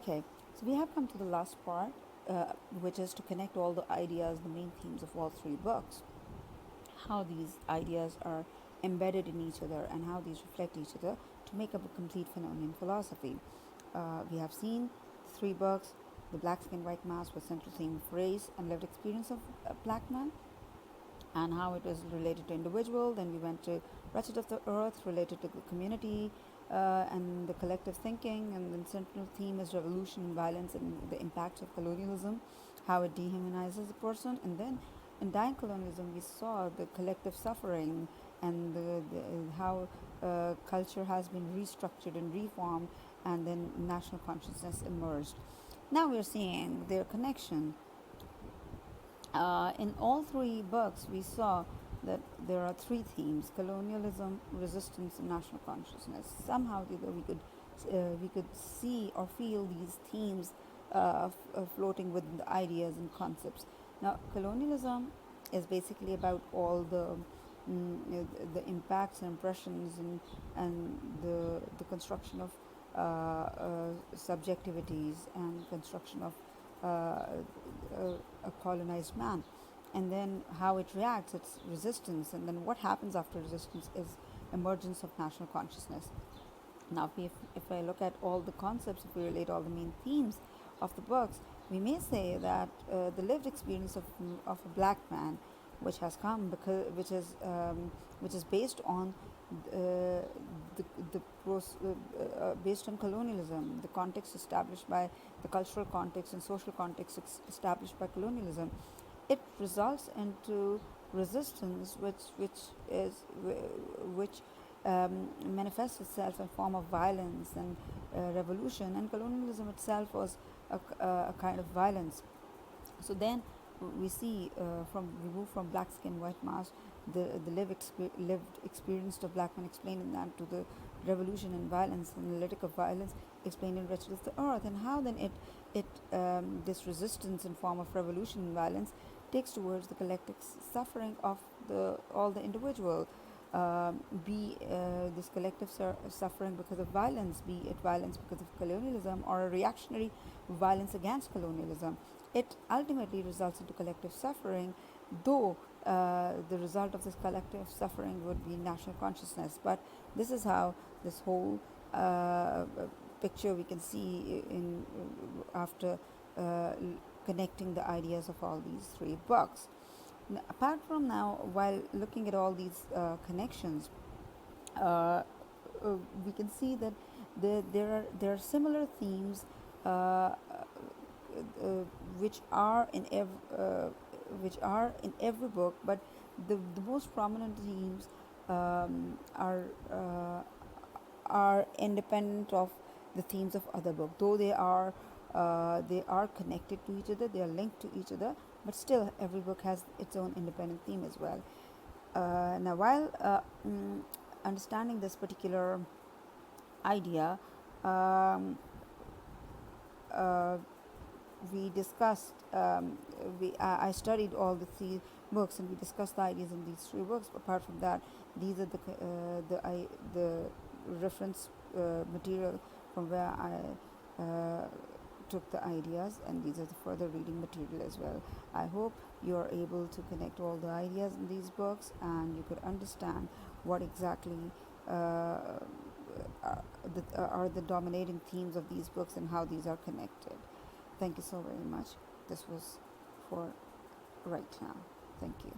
Okay, so we have come to the last part, which is to connect all the ideas, the main themes of all three books, how these ideas are embedded in each other, and how these reflect each other to make up a complete Fanonian philosophy. We have seen the three books: the black skin, white mask, with central theme of race and lived experience of a black man, and how it was related to individual. Then we went to Wretched of the Earth, related to the community and the collective thinking. And then central theme is revolution and violence and the impacts of colonialism, how it dehumanizes a person. And then in dying colonialism, we saw the collective suffering and how culture has been restructured and reformed, and then national consciousness emerged. Now we're seeing their connection in all three books, we saw that there are three themes: colonialism, resistance, and national consciousness. Somehow, either we could see or feel these themes floating within the ideas and concepts. Now, colonialism is basically about all the impacts and impressions and the construction of subjectivities and construction of a colonized man, and then how it reacts, its resistance, and then what happens after resistance is emergence of national consciousness. Now, if I look at all the concepts, if we relate all the main themes of the books, we may say that the lived experience of a black man, which has come because which is based on uh, based on colonialism, the context established by the cultural context and social context established by colonialism, it results into resistance, which manifests itself in form of violence and revolution. And colonialism itself was a kind of violence. So then we see we move from black skin, white mask, the lived experience of black men explained in that, to the revolution and violence and analytic of violence explained in Wretched of the Earth, and how then it this resistance in form of revolution and violence takes towards the collective suffering of all the individual, be this collective suffering because of violence, be it violence because of colonialism or a reactionary violence against colonialism. It ultimately results into collective suffering, though the result of this collective suffering would be national consciousness. But this is how this whole picture we can see in after connecting the ideas of all these three books. Apart from now, while looking at all these connections, uh, we can see that there are similar themes uh, uh, which are in every book, but the most prominent themes um, are uh, are independent of the themes of other books, though they are connected to each other, they are linked to each other, but still every book has its own independent theme as well. Now, while understanding this particular idea, um, uh, we discussed I studied all the three books, and we discussed the ideas in these three books. Apart from that, these are the reference material from where I took the ideas, and these are the further reading material as well. I hope you are able to connect all the ideas in these books, and you could understand what exactly are the dominating themes of these books and how these are connected. Thank you so very much. This was for right now. Thank you.